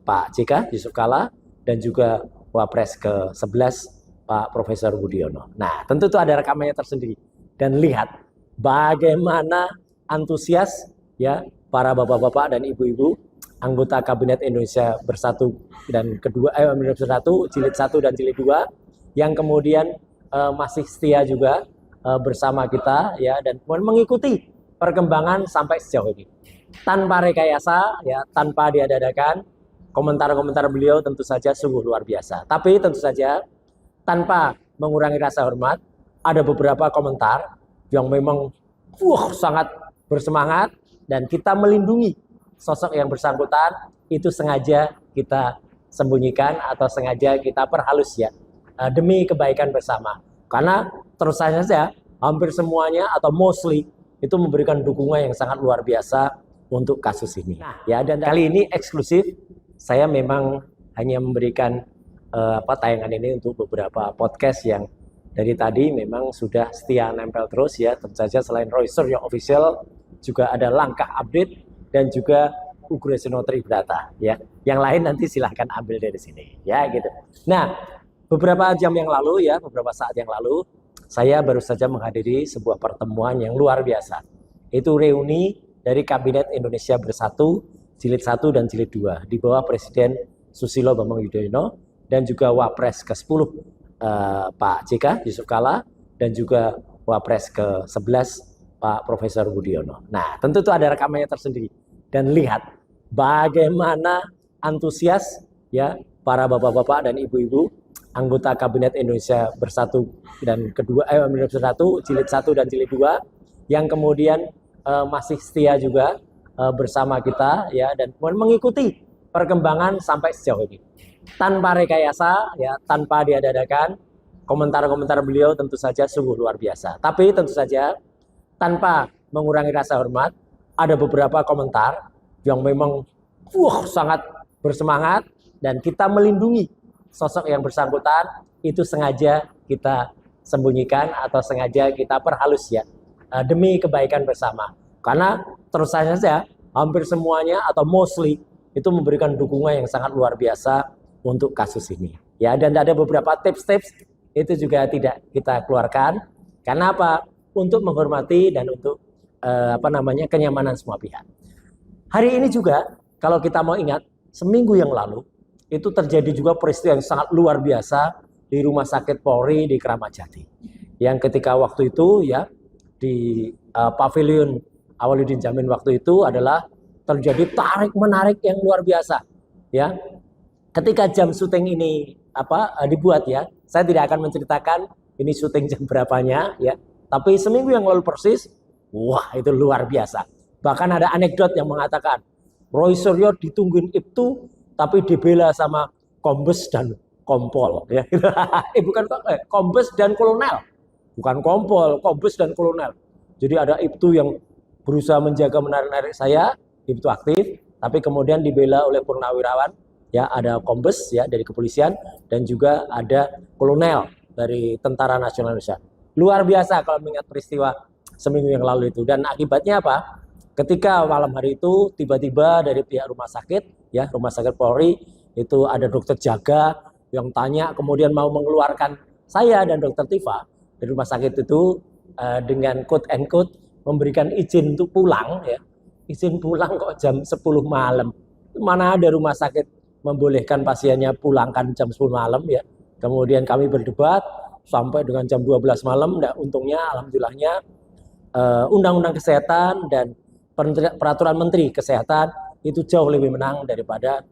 Pak JK Yusuf Kala dan juga Wapres ke-11 Pak Profesor Budiono. Nah, tentu itu ada rekamannya tersendiri dan lihat bagaimana antusias ya para bapak-bapak dan ibu-ibu anggota Kabinet Indonesia Bersatu dan Indonesia Bersatu jilid 1 dan jilid 2 yang kemudian masih setia juga bersama kita ya dan mengikuti perkembangan sampai sejauh ini. Tanpa rekayasa ya, tanpa diada-adakan, komentar-komentar beliau tentu saja sungguh luar biasa. Tapi tentu saja tanpa mengurangi rasa hormat, ada beberapa komentar yang memang sangat bersemangat dan kita melindungi sosok yang bersangkutan itu sengaja kita sembunyikan atau sengaja kita perhalus ya demi kebaikan bersama. Karena terus saja hampir semuanya atau mostly itu memberikan dukungan yang sangat luar biasa untuk kasus ini. Ya, dan kali ini eksklusif saya memang hanya memberikan tayangan ini untuk beberapa podcast yang dari tadi memang sudah setia nempel terus ya. Tentu saja selain Roy Suryo Official juga ada Langkah Update dan juga Ugreseno Tribrata ya. Yang lain nanti silahkan ambil dari sini ya gitu. Nah, beberapa jam yang lalu ya, beberapa saat yang lalu saya baru saja menghadiri sebuah pertemuan yang luar biasa. Itu reuni dari Kabinet Indonesia Bersatu jilid 1 dan jilid 2 di bawah Presiden Susilo Bambang Yudhoyono dan juga Wapres ke-10 Pak JK Yusuf Kala dan juga Wapres ke-11 Pak Profesor Budiono. Nah, tentu itu ada rekamannya tersendiri dan lihat bagaimana antusias ya para bapak-bapak dan ibu-ibu anggota Kabinet Indonesia Bersatu dan Indonesia Bersatu jilid 1 dan jilid 2 yang kemudian masih setia juga bersama kita ya dan mengikuti perkembangan sampai sejauh ini. Tanpa rekayasa ya, tanpa diada-adakan, komentar-komentar beliau tentu saja sungguh luar biasa. Tapi tentu saja tanpa mengurangi rasa hormat, ada beberapa komentar yang memang sangat bersemangat dan kita melindungi sosok yang bersangkutan itu sengaja kita sembunyikan atau sengaja kita perhalus ya demi kebaikan bersama. Karena terus saja hampir semuanya atau mostly itu memberikan dukungan yang sangat luar biasa untuk kasus ini. Ya, dan ada beberapa tips-tips itu juga tidak kita keluarkan. Karena apa? Untuk menghormati dan untuk kenyamanan semua pihak. Hari ini juga kalau kita mau ingat seminggu yang lalu itu terjadi juga peristiwa yang sangat luar biasa di Rumah Sakit Polri di Kramat Jati. Yang ketika waktu itu ya di Pavilion Awaludin Jamin waktu itu adalah terjadi tarik-menarik yang luar biasa. Ya, ketika jam syuting ini dibuat ya, saya tidak akan menceritakan ini syuting jam berapanya ya, tapi seminggu yang lalu persis, wah itu luar biasa. Bahkan ada anekdot yang mengatakan Roy Suryo ditungguin itu, tapi dibela sama kombes dan kompol ya. Bukan kombes dan kolonel, bukan kompol, kombes dan kolonel. Jadi ada Ibtu yang berusaha menjaga menarik saya, Ibtu aktif, tapi kemudian dibela oleh purnawirawan. Ya, ada kombes ya dari kepolisian dan juga ada kolonel dari Tentara Nasional Indonesia. Luar biasa kalau mengingat peristiwa seminggu yang lalu itu. Dan akibatnya apa? Ketika malam hari itu tiba-tiba dari pihak rumah sakit ya, Rumah Sakit Polri itu ada dokter jaga yang tanya kemudian mau mengeluarkan saya dan dokter Tifa dari rumah sakit itu dengan quote and quote memberikan izin untuk pulang ya. Izin pulang kok jam 10 malam. Mana ada rumah sakit membolehkan pasiennya pulangkan jam 10 malam ya. Kemudian kami berdebat sampai dengan jam 12 malam. Nah, untungnya alhamdulillahnya Undang-Undang Kesehatan dan Peraturan Menteri Kesehatan itu jauh lebih menang daripada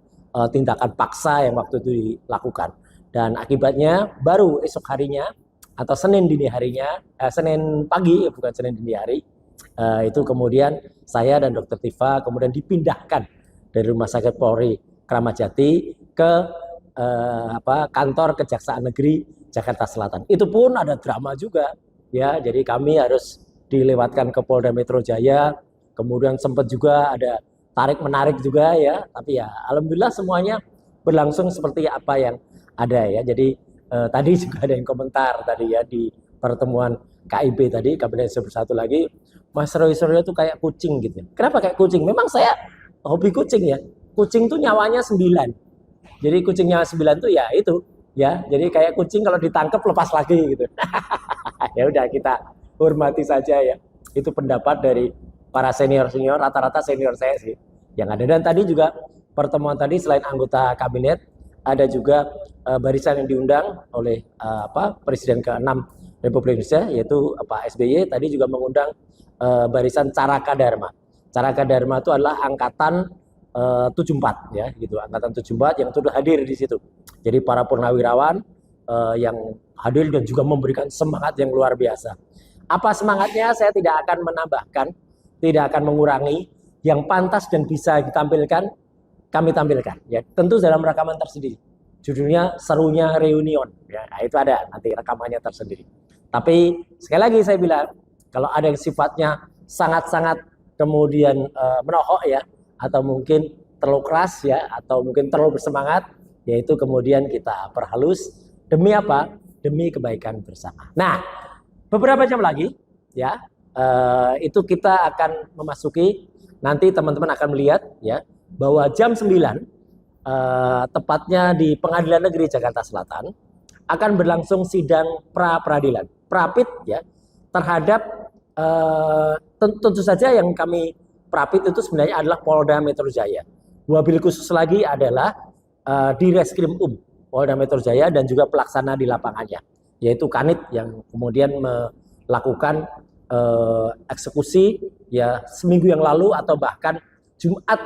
tindakan paksa yang waktu itu dilakukan. Dan akibatnya baru esok harinya atau Senin dini harinya, Senin pagi bukan Senin dini hari, itu kemudian saya dan Dokter Tifa kemudian dipindahkan dari Rumah Sakit Polri Kramat Jati ke kantor Kejaksaan Negeri Jakarta Selatan. Itu pun ada drama juga ya. Jadi kami harus dilewatkan ke Polda Metro Jaya. Kemudian sempat juga ada tarik menarik juga ya. Tapi ya alhamdulillah semuanya berlangsung seperti apa yang ada ya. Jadi tadi juga ada yang komentar tadi ya di pertemuan KIB tadi, Kabinet Indonesia Bersatu lagi, Mas Roy Suryo itu kayak kucing gitu. Kenapa kayak kucing? Memang saya hobi kucing ya. kucing tuh nyawanya 9. Jadi kucingnya 9 tuh ya itu, ya. Jadi kayak kucing kalau ditangkap lepas lagi gitu. Ya udah kita hormati saja ya. Itu pendapat dari para senior-senior, rata-rata senior saya sih yang ada. Dan tadi juga pertemuan tadi selain anggota kabinet, ada juga barisan yang diundang oleh Presiden ke-6 Republik Indonesia, yaitu Pak SBY. Tadi juga mengundang barisan Caraka Dharma. Caraka Dharma itu adalah angkatan 74 ya, gitu. Angkatan 74 yang turut hadir di situ. Jadi para purnawirawan yang hadir dan juga memberikan semangat yang luar biasa. Apa semangatnya saya tidak akan menambahkan, tidak akan mengurangi. Yang pantas dan bisa ditampilkan kami tampilkan ya, tentu dalam rekaman tersendiri. Judulnya Serunya Reunion ya. Nah, itu ada nanti rekamannya tersendiri. Tapi sekali lagi saya bilang, kalau ada yang sifatnya sangat-sangat kemudian menohok ya, atau mungkin terlalu keras ya, atau mungkin terlalu bersemangat, yaitu kemudian kita perhalus demi apa? Demi kebaikan bersama. Nah, beberapa jam lagi ya, itu kita akan memasuki, nanti teman-teman akan melihat ya, bahwa jam 9 tepatnya di Pengadilan Negeri Jakarta Selatan akan berlangsung sidang pra-peradilan, prapit ya, terhadap tentu saja yang kami prapit itu sebenarnya adalah Polda Metro Jaya. Wabil khusus lagi adalah di Reskrim Polda Metro Jaya dan juga pelaksana di lapangannya, yaitu Kanit yang kemudian melakukan eksekusi ya seminggu yang lalu atau bahkan Jumat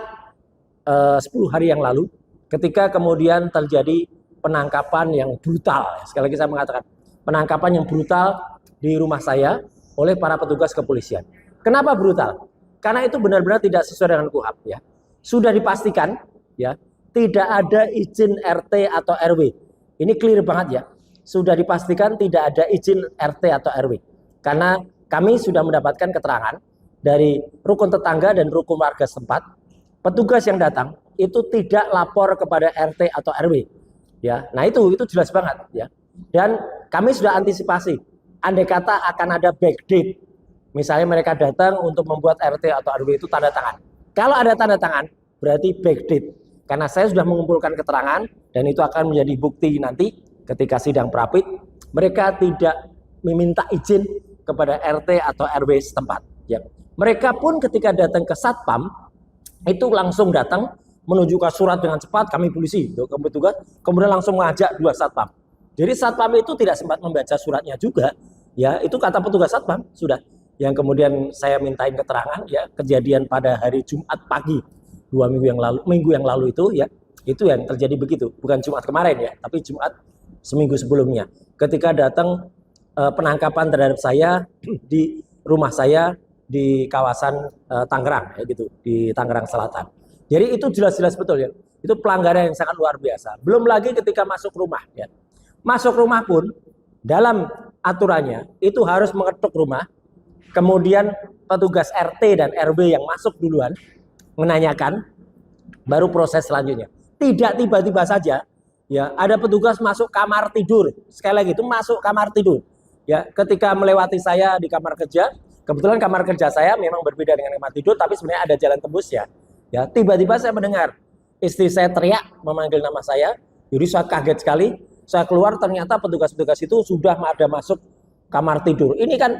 10 hari yang lalu, ketika kemudian terjadi penangkapan yang brutal. Sekali lagi saya mengatakan, penangkapan yang brutal di rumah saya oleh para petugas kepolisian. Kenapa brutal? Karena itu benar-benar tidak sesuai dengan KUHAP ya. Sudah dipastikan ya, tidak ada izin RT atau RW. Ini clear banget ya. Sudah dipastikan tidak ada izin RT atau RW. Karena kami sudah mendapatkan keterangan dari rukun tetangga dan rukun warga setempat. Petugas yang datang itu tidak lapor kepada RT atau RW. Ya, nah itu jelas banget ya. Dan kami sudah antisipasi. Andai kata akan ada backdate, misalnya mereka datang untuk membuat RT atau RW itu tanda tangan. Kalau ada tanda tangan, berarti backdate. Karena saya sudah mengumpulkan keterangan dan itu akan menjadi bukti nanti ketika sidang prapit. Mereka tidak meminta izin kepada RT atau RW setempat. Ya. Mereka pun ketika datang ke Satpam itu langsung datang menunjukkan surat dengan cepat, kami polisi, petugas, kemudian langsung mengajak 2 Satpam. Jadi Satpam itu tidak sempat membaca suratnya juga, ya itu kata petugas Satpam sudah. Yang kemudian saya mintain keterangan, ya kejadian pada hari Jumat pagi 2 minggu yang lalu itu ya, itu yang terjadi begitu, bukan Jumat kemarin ya, tapi Jumat seminggu sebelumnya. Ketika datang penangkapan terhadap saya di rumah saya di kawasan Tangerang ya gitu, di Tangerang Selatan. Jadi itu jelas-jelas betul ya. Itu pelanggaran yang sangat luar biasa. Belum lagi ketika masuk rumah ya. Masuk rumah pun dalam aturannya itu harus mengetuk rumah. Kemudian petugas RT dan RW yang masuk duluan menanyakan, baru proses selanjutnya. Tidak tiba-tiba saja ya, ada petugas masuk kamar tidur. Sekali lagi itu masuk kamar tidur. Ya, ketika melewati saya di kamar kerja, kebetulan kamar kerja saya memang berbeda dengan kamar tidur, tapi sebenarnya ada jalan tembus ya. Ya, tiba-tiba saya mendengar istri saya teriak memanggil nama saya. Jadi saya kaget sekali. Saya keluar, ternyata petugas-petugas itu sudah ada masuk kamar tidur. Ini kan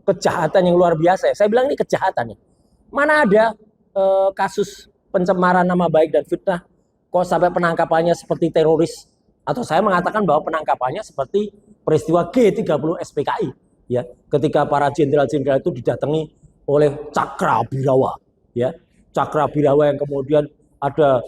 kejahatan yang luar biasa ya. Saya bilang ini kejahatan ya. Mana ada kasus pencemaran nama baik dan fitnah kok sampai penangkapannya seperti teroris, atau saya mengatakan bahwa penangkapannya seperti peristiwa G30 SPKI ya, ketika para jenderal-jenderal itu didatangi oleh Cakrabirawa ya. Cakrabirawa yang kemudian ada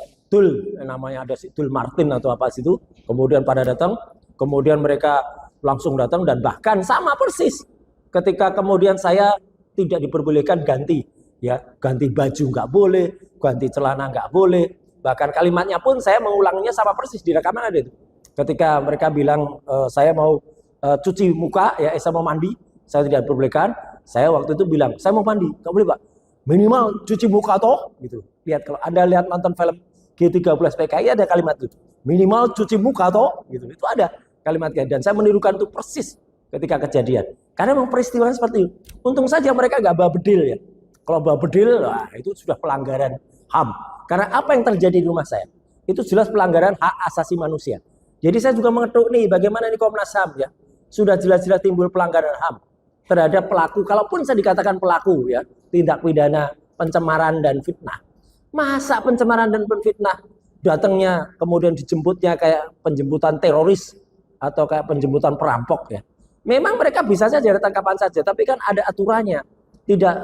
namanya ada Dul Martin atau apa situ, kemudian pada datang, kemudian mereka langsung datang dan bahkan sama persis ketika kemudian saya tidak diperbolehkan ganti ya, ganti baju nggak boleh, ganti celana nggak boleh, bahkan kalimatnya pun saya mengulanginya sama persis di rekaman ada itu. Ketika mereka bilang saya mau cuci muka ya, saya mau mandi, saya tidak diperbolehkan. Saya waktu itu bilang saya mau mandi, nggak boleh Pak, minimal cuci muka toh gitu. Lihat, kalau Anda lihat nonton film G30 PKI ada kalimat itu, minimal cuci muka toh gitu, itu ada kalimatnya. Dan saya menirukan itu persis ketika kejadian, karena memang peristiwanya seperti itu. Untung saja mereka nggak bawa bedil ya. Kalau bawa bedil, nah, itu sudah pelanggaran HAM. Karena apa yang terjadi di rumah saya itu jelas pelanggaran hak asasi manusia. Jadi saya juga mengetuk nih bagaimana ini Komnas HAM ya. Sudah jelas-jelas timbul pelanggaran HAM terhadap pelaku, kalaupun saya dikatakan pelaku ya, tindak pidana pencemaran dan fitnah. Masa pencemaran dan fitnah datangnya kemudian dijemputnya kayak penjemputan teroris atau kayak penjemputan perampok ya. Memang mereka bisa saja datang kapan saja, tapi kan ada aturannya. Tidak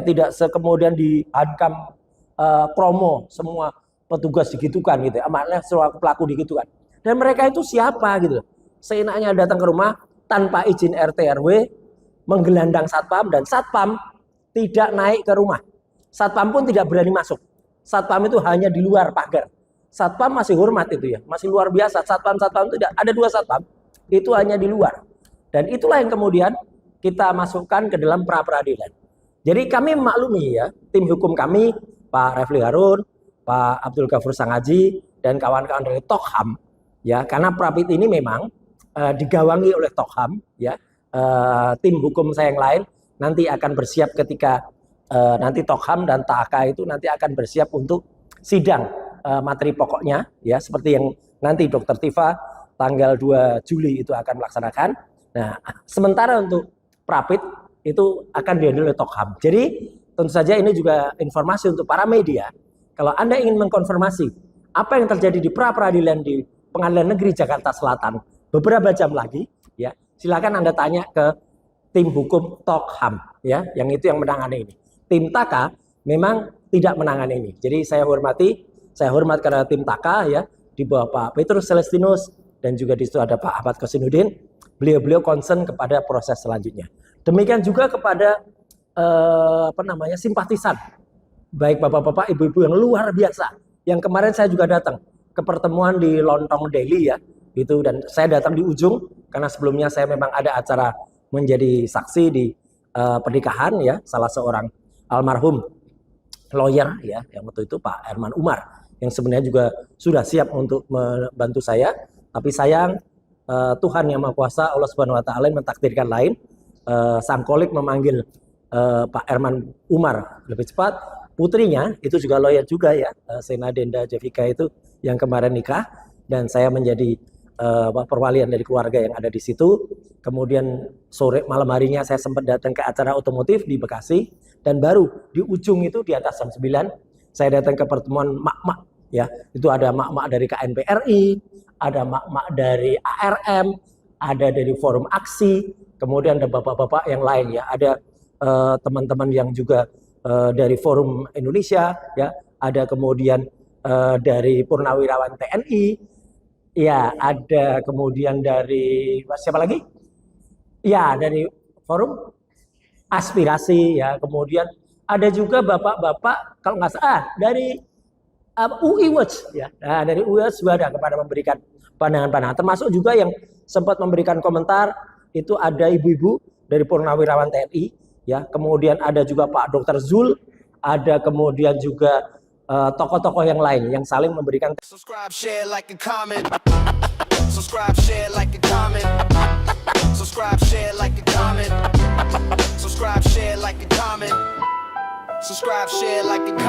tidak kemudian dihancam kromo semua petugas digitukan gitu ya, makanya selaku pelaku digitukan. Dan mereka itu siapa gitu, seenaknya datang ke rumah tanpa izin RT RW, menggelandang satpam, dan satpam tidak naik ke rumah. Satpam pun tidak berani masuk. Satpam itu hanya di luar pagar. Satpam masih hormat itu ya, masih luar biasa. Satpam itu tidak ada 2 satpam, itu hanya di luar. Dan itulah yang kemudian kita masukkan ke dalam pra peradilan. Jadi kami memaklumi ya, tim hukum kami Pak Refli Harun, Pak Abdul Ghafur Sangaji, dan kawan-kawan dari Tokham ya, karena Prapit ini memang digawangi oleh Tokham ya, tim hukum saya yang lain nanti akan bersiap ketika nanti Tokham dan TAK itu nanti akan bersiap untuk sidang materi pokoknya ya, seperti yang nanti Dr. Tifa tanggal 2 Juli itu akan melaksanakan. Nah, sementara untuk Prapit itu akan dihandle oleh Tokham. Jadi tentu saja ini juga informasi untuk para media. Kalau Anda ingin mengkonfirmasi apa yang terjadi di pra peradilan di Pengadilan Negeri Jakarta Selatan beberapa jam lagi, ya silakan Anda tanya ke tim hukum Tokham, ya, yang itu yang menangani ini. Tim TAKA memang tidak menangani ini. Jadi saya hormat karena tim TAKA ya di bawah Pak Petrus Celestinus dan juga di situ ada Pak Ahmad Kosinudin. Beliau concern kepada proses selanjutnya. Demikian juga kepada simpatisan, baik bapak-bapak, ibu-ibu yang luar biasa. Yang kemarin saya juga datang ke pertemuan di Lontong Daily ya, itu, dan saya datang di ujung karena sebelumnya saya memang ada acara menjadi saksi di pernikahan ya salah seorang almarhum lawyer ya, yang waktu itu Pak Herman Umar, yang sebenarnya juga sudah siap untuk membantu saya, tapi sayang Tuhan yang Maha Kuasa, Allah Subhanahu wa taala mentakdirkan lain. Sang kolik memanggil Pak Herman Umar lebih cepat. Putrinya itu juga lawyer juga ya, Sena Denda Jevika itu yang kemarin nikah, dan saya menjadi perwalian dari keluarga yang ada di situ. Kemudian sore malam harinya saya sempat datang ke acara otomotif di Bekasi, dan baru di ujung itu di atas jam 9 saya datang ke pertemuan mak-mak ya. Itu ada mak-mak dari KNPRI, ada mak-mak dari ARM, ada dari Forum Aksi, kemudian ada bapak-bapak yang lain ya, ada teman-teman yang juga dari Forum Indonesia ya, ada kemudian dari Purnawirawan TNI ya, ada kemudian dari siapa lagi ya, dari Forum Aspirasi ya, kemudian ada juga bapak-bapak kalau nggak salah dari UI Watch ya. Nah, dari UI Watch juga ada kepada memberikan pandangan-pandangan, termasuk juga yang sempat memberikan komentar itu ada ibu-ibu dari Purnawirawan TNI ya, kemudian ada juga Pak Dr. Zul, ada kemudian juga tokoh-tokoh yang lain yang saling memberikan. Subscribe, share, like, and comment. Subscribe, share, like, and comment. Subscribe, share, like, and comment. Subscribe, share, like, and comment. Subscribe, share, like, and comment.